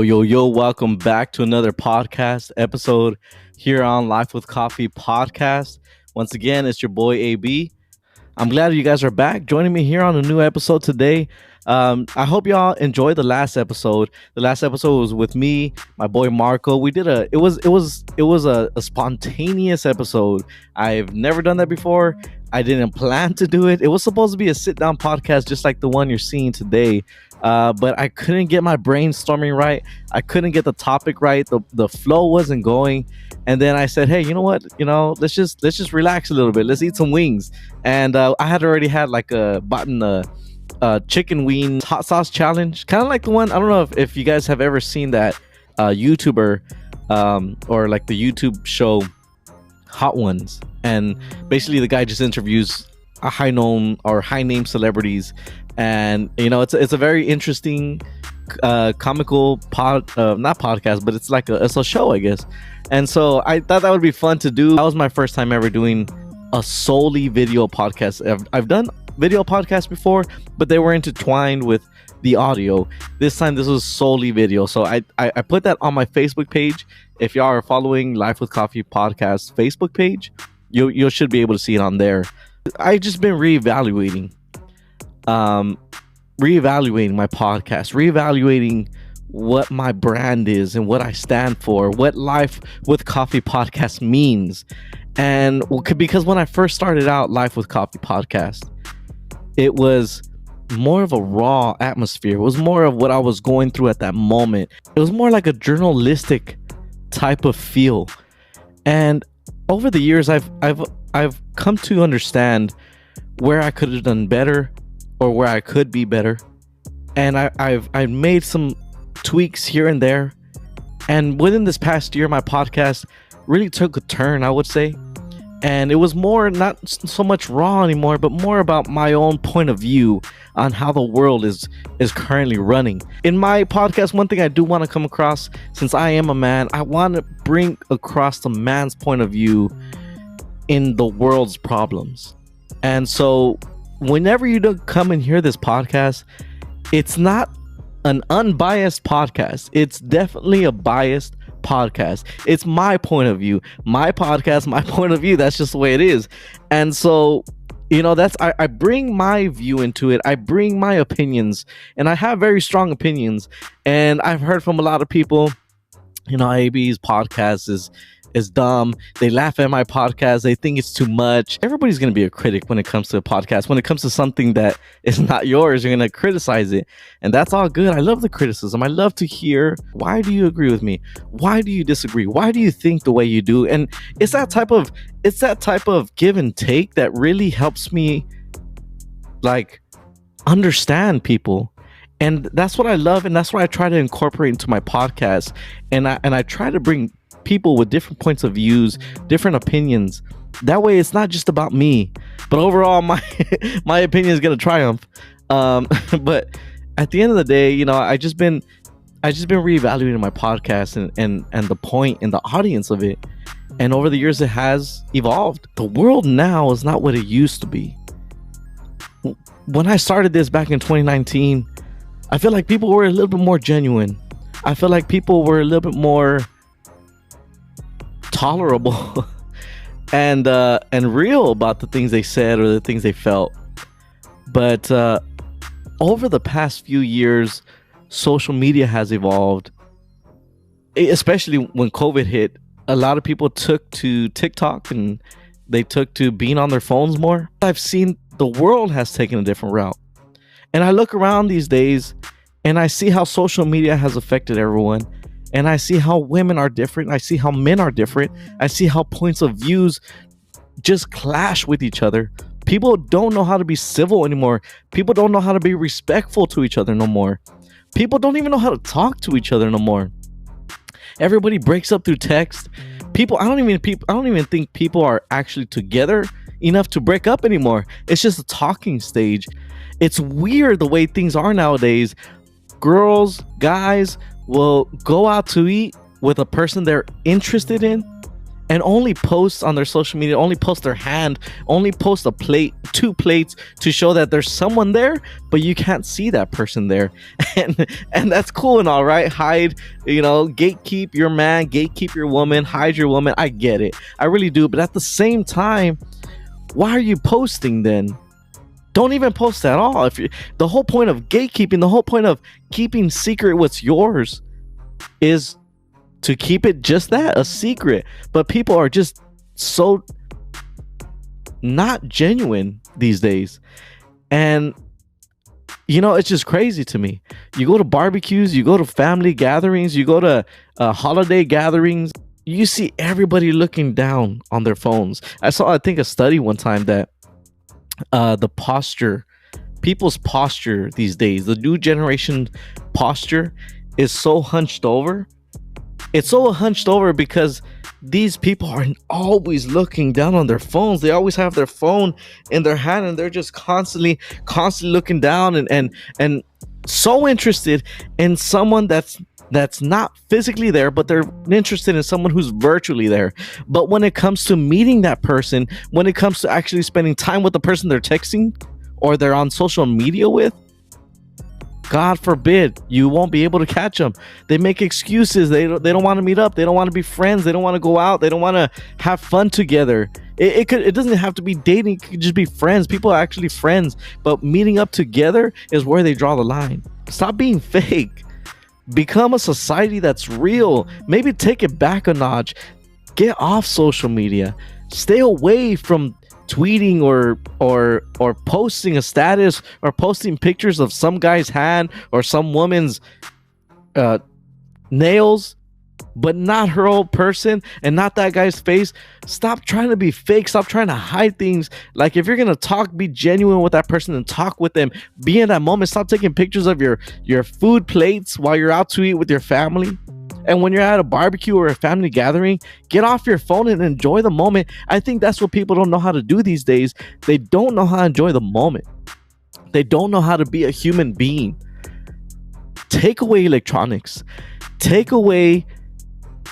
Yo, welcome back to another podcast episode here on Life with Coffee podcast. Once again, it's your boy AB. I'm glad you guys are back joining me here on a new episode today. I hope y'all enjoyed the last episode. The last episode was with me, my boy Marco. We did it was a spontaneous episode. I've never done that before. I didn't plan to do it. It was supposed to be a sit down podcast just like the one you're seeing today. But I couldn't get my brainstorming right. I couldn't get the topic right. The flow wasn't going. And then I said, hey, you know what? Let's just relax a little bit. Let's eat some wings. And I had already had bought a chicken wing hot sauce challenge, kind of like the one. I don't know if you guys have ever seen that YouTuber or like the YouTube show Hot Ones. And basically the guy just interviews a high name celebrities. And it's a very interesting comical not podcast, but it's a show, I guess. And so I thought that would be fun to do. That was my first time ever doing a solely video podcast. I've done video podcasts before, but they were intertwined with the audio. This time this was solely video. So I put that on my Facebook page. If y'all are following Life with Coffee podcast Facebook page, you should be able to see it on there. I just been reevaluating my podcast, reevaluating what my brand is and what I stand for, what Life with Coffee podcast means. And because when I first started out Life with Coffee podcast, it was more of a raw atmosphere. It was more of what I was going through at that moment. It was more like a journalistic type of feel. And over the years, I've come to understand where I could have done better, or where I could be better. And I've made some tweaks here and there. And within this past year, my podcast really took a turn, I would say. And it was more not so much raw anymore, but more about my own point of view on how the world is currently running. In my podcast, one thing I do want to come across, since I am a man, I want to bring across the man's point of view in the world's problems. And so whenever you do come and hear this podcast, it's not an unbiased podcast. It's definitely a biased podcast. It's my point of view, my podcast, my point of view. That's just the way it is. And so, I bring my view into it. I bring my opinions, and I have very strong opinions. And I've heard from a lot of people, AB's podcast is dumb. They laugh at my podcast. They think it's too much. Everybody's going to be a critic when it comes to a podcast. When it comes to something that is not yours, you're going to criticize it. And that's all good. I love the criticism. I love to hear, why do you agree with me? Why do you disagree? Why do you think the way you do? And it's that type of give and take that really helps me understand people. And that's what I love. And that's what I try to incorporate into my podcast. And I try to bring people with different points of views, different opinions. That way it's not just about me, but overall my opinion is going to triumph. But at the end of the day, I just been reevaluating my podcast and the point and the audience of it. And over the years it has evolved. The world now is not what it used to be. When I started this back in 2019, I feel like people were a little bit more genuine. I feel like people were a little bit more tolerable and real about the things they said or the things they felt. But over the past few years, social media has evolved, especially when COVID hit. A lot of people took to TikTok and they took to being on their phones more. I've seen the world has taken a different route, and I look around these days and I see how social media has affected everyone. And I see how women are different. I see how men are different. I see how points of views just clash with each other. People don't know how to be civil anymore. People don't know how to be respectful to each other no more. People don't even know how to talk to each other no more. Everybody breaks up through text. I don't even think people are actually together enough to break up anymore. It's just a talking stage. It's weird the way things are nowadays. Girls, guys will go out to eat with a person they're interested in, and only post on their social media, only post their hand, only post a plate, 2 plates, to show that there's someone there, but you can't see that person there. And that's cool and all, right? Hide, gatekeep your man, gatekeep your woman, hide your woman. I get it, I really do. But at the same time, why are you posting then? Don't even post at all. The whole point of gatekeeping, the whole point of keeping secret what's yours, is to keep it just that, a secret. But people are just so not genuine these days. And it's just crazy to me. You go to barbecues, you go to family gatherings, you go to holiday gatherings, you see everybody looking down on their phones. I think a study one time that people's posture these days, the new generation posture, is so hunched over. It's so hunched over because these people are always looking down on their phones. They always have their phone in their hand, and they're just constantly looking down and so interested in someone that's not physically there, but they're interested in someone who's virtually there. But when it comes to meeting that person, when it comes to actually spending time with the person they're texting or they're on social media with, God forbid, you won't be able to catch them. They make excuses. They don't want to meet up. They don't want to be friends. They don't want to go out. They don't want to have fun together. It doesn't have to be dating. It could just be friends. People are actually friends, but meeting up together is where they draw the line. Stop being fake. Become a society that's real. Maybe take it back a notch. Get off social media. Stay away from tweeting or posting a status or posting pictures of some guy's hand or some woman's nails, but not her whole person and not that guy's face. Stop trying to be fake. Stop trying to hide things. Like, if you're gonna talk, be genuine with that person and talk with them. Be in that moment. Stop taking pictures of your food plates while you're out to eat with your family. And when you're at a barbecue or a family gathering, get off your phone and enjoy the moment. I think that's what people don't know how to do these days. They don't know how to enjoy the moment. They don't know how to be a human being. Take away electronics. Take away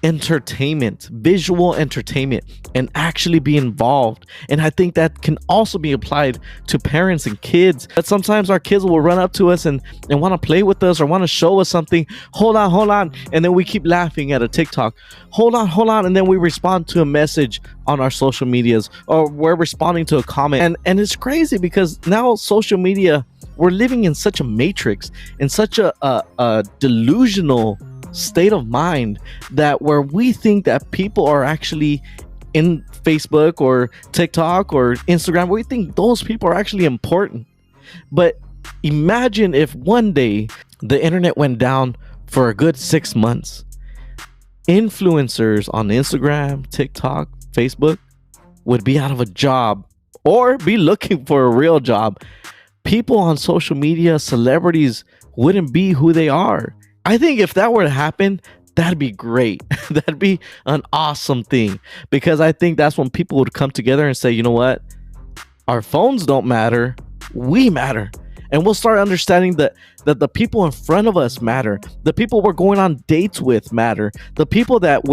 entertainment, visual entertainment, and actually be involved. And I think that can also be applied to parents and kids. But sometimes our kids will run up to us and want to play with us or want to show us something. Hold on. And then we keep laughing at a TikTok. Hold on. And then we respond to a message on our social medias, or we're responding to a comment. And it's crazy because now social media, we're living in such a matrix, in such a delusional state of mind, that where we think that people are actually in Facebook or TikTok or Instagram, we think those people are actually important. But imagine if one day the internet went down for a good 6 months. Influencers on Instagram, TikTok, Facebook would be out of a job or be looking for a real job. People on social media, celebrities, wouldn't be who they are. I think if that were to happen, that'd be great. That'd be an awesome thing, because I think that's when people would come together and say, you know what? Our phones don't matter. We matter. And we'll start understanding that the people in front of us matter. The people we're going on dates with matter. The people that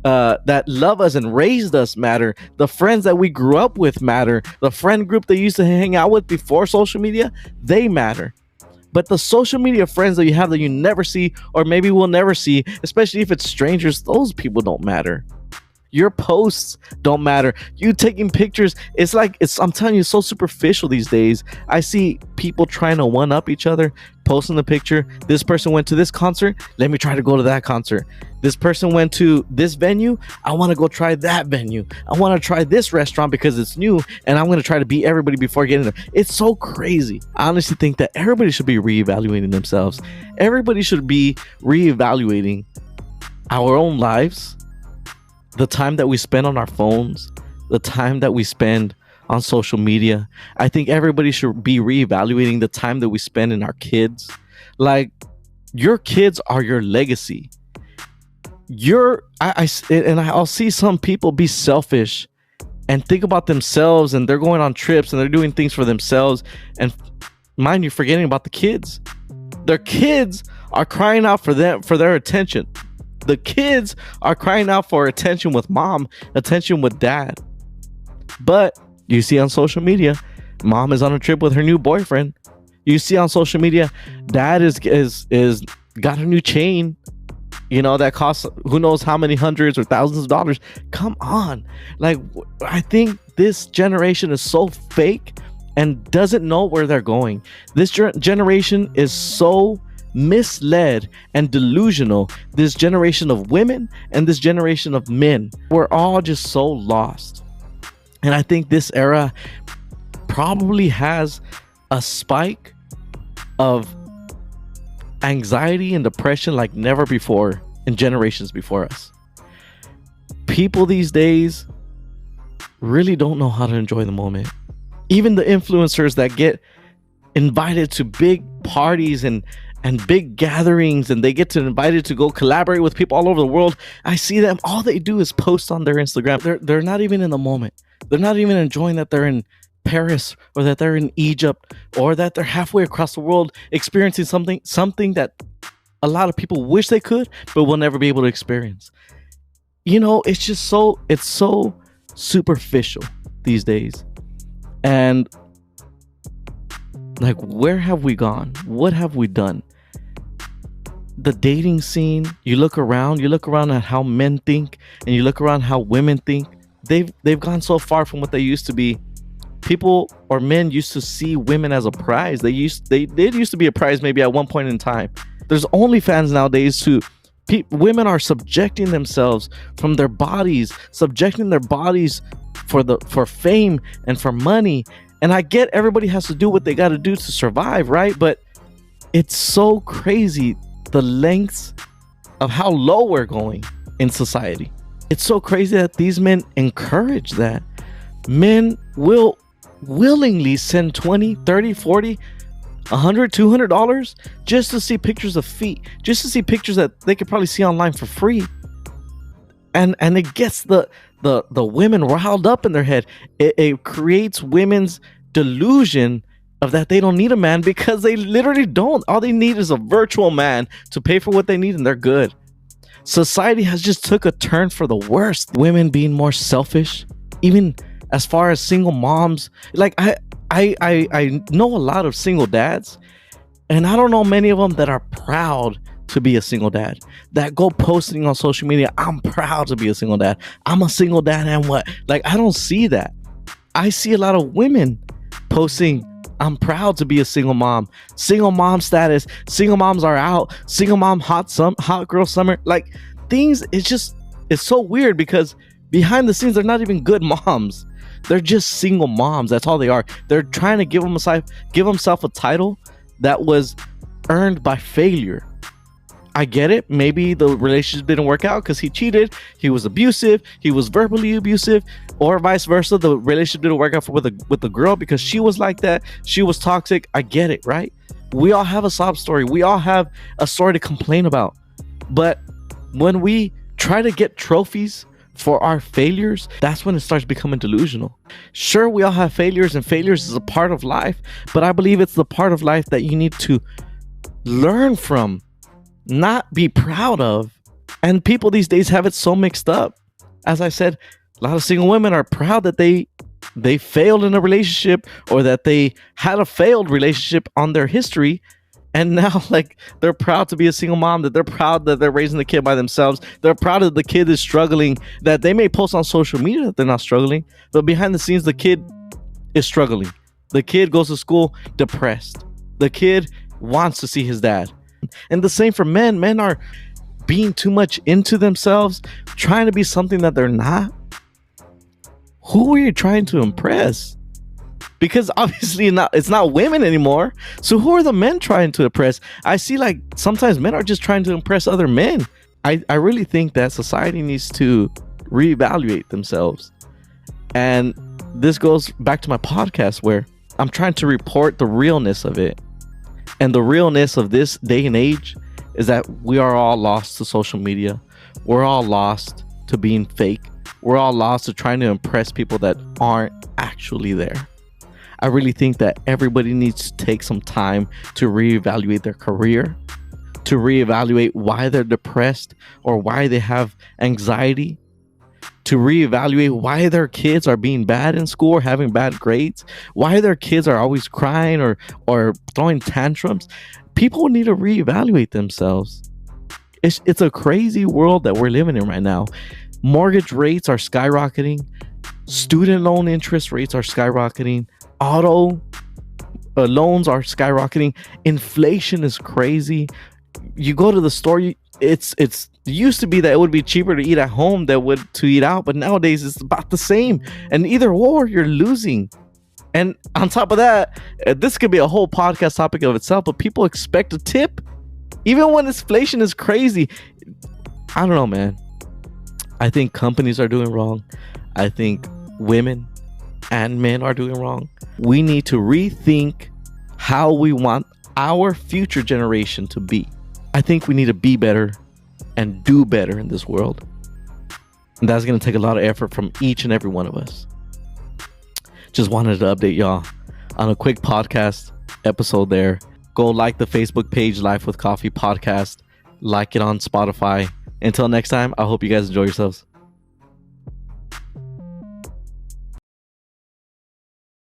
that love us and raised us matter. The friends that we grew up with matter. The friend group that you used to hang out with before social media, they matter. But the social media friends that you have that you never see, or maybe will never see, especially if it's strangers, those people don't matter. Your posts don't matter. You taking pictures, I'm telling you, it's so superficial these days. I see people trying to one up each other, posting the picture. This person went to this concert. Let me try to go to that concert. This person went to this venue. I want to go try that venue. I want to try this restaurant because it's new, and I'm going to try to beat everybody before getting there. It's so crazy. I honestly think that everybody should be reevaluating themselves. Everybody should be reevaluating our own lives, the time that we spend on our phones, the time that we spend on social media. I think everybody should be reevaluating the time that we spend in our kids. Like, your kids are your legacy. I'll see some people be selfish and think about themselves, and they're going on trips and they're doing things for themselves, and mind you, forgetting about the kids. Their kids are crying out for their attention. The kids are crying out for attention with mom, attention with dad. But you see on social media, mom is on a trip with her new boyfriend. You see on social media, dad is got a new chain, that costs who knows how many hundreds or thousands of dollars. Come on. Like, I think this generation is so fake and doesn't know where they're going. This generation is so misled and delusional. This generation of women and this generation of men, we're all just so lost. And I think this era probably has a spike of anxiety and depression like never before in generations before us. People these days really don't know how to enjoy the moment. Even the influencers that get invited to big parties and big gatherings, and they get invited to go collaborate with people all over the world, I see them, all they do is post on their Instagram. They're not even in the moment. They're not even enjoying that they're in Paris, or that they're in Egypt, or that they're halfway across the world experiencing something that a lot of people wish they could but will never be able to experience. It's just so superficial these days. And like, where have we gone? What have we done? The dating scene, you look around at how men think, and you look around how women think. They've gone so far from what they used to be. People or men used to see women as a prize. They did used to be a prize maybe at one point in time. There's OnlyFans nowadays too. Women are subjecting themselves from their bodies, subjecting their bodies for fame and for money. And I get everybody has to do what they got to do to survive, right? But it's so crazy the lengths of how low we're going in society. It's so crazy that these men encourage that. Men will willingly send 20, 30, 40, 100, $200 just to see pictures of feet, just to see pictures that they could probably see online for free. And it gets the women riled up in their head. It creates women's delusion of that they don't need a man, because they literally don't. All they need is a virtual man to pay for what they need, and they're good. Society has just took a turn for the worst. Women being more selfish, even as far as single moms. Like, I know a lot of single dads, and I don't know many of them that are proud to be a single dad, that go posting on social media, I'm proud to be a single dad. I'm a single dad, and what? Like, I don't see that. I see a lot of women posting, I'm proud to be a single mom status, single moms are out, single mom hot girl summer. Like, things, it's so weird, because behind the scenes, they're not even good moms. They're just single moms. That's all they are. They're trying to give themselves a title that was earned by failure. I get it. Maybe the relationship didn't work out because he cheated, he was abusive, he was verbally abusive, or vice versa. The relationship didn't work out with the girl because she was like that. She was toxic. I get it, right? We all have a sob story. We all have a story to complain about. But when we try to get trophies for our failures, that's when it starts becoming delusional. Sure, we all have failures, and failures is a part of life, but I believe it's the part of life that you need to learn from, not be proud of. And people these days have it so mixed up. As I said, a lot of single women are proud that they failed in a relationship, or that they had a failed relationship on their history. And now, like, they're proud to be a single mom, that they're proud that they're raising the kid by themselves. They're proud that the kid is struggling, that they may post on social media that they're not struggling, but behind the scenes, the kid is struggling. The kid goes to school depressed. The kid wants to see his dad. And the same for men. Men are being too much into themselves, trying to be something that they're not. Who are you trying to impress? Because obviously it's not women anymore. So who are the men trying to impress? I see, like, sometimes men are just trying to impress other men. I really think that society needs to reevaluate themselves. And this goes back to my podcast, where I'm trying to report the realness of it. And the realness of this day and age is that we are all lost to social media. We're all lost to being fake. We're all lost to trying to impress people that aren't actually there. I really think that everybody needs to take some time to reevaluate their career, to reevaluate why they're depressed or why they have anxiety, to reevaluate why their kids are being bad in school or having bad grades, why their kids are always crying or throwing tantrums. People need to reevaluate themselves. It's a crazy world that we're living in right now. Mortgage rates are skyrocketing. Student loan interest rates are skyrocketing. Auto loans are skyrocketing. Inflation is crazy. You go to the store, it used to be that it would be cheaper to eat at home than to eat out, but nowadays it's about the same. And either or, you're losing. And on top of that, this could be a whole podcast topic of itself, but people expect a tip even when inflation is crazy. I don't know, man. I think companies are doing wrong. I think women and men are doing wrong. We need to rethink how we want our future generation to be. I think we need to be better and do better in this world. And that's going to take a lot of effort from each and every one of us. Just wanted to update y'all on a quick podcast episode there. Go like the Facebook page, Life with Coffee Podcast. Like it on Spotify. Until next time, I hope you guys enjoy yourselves.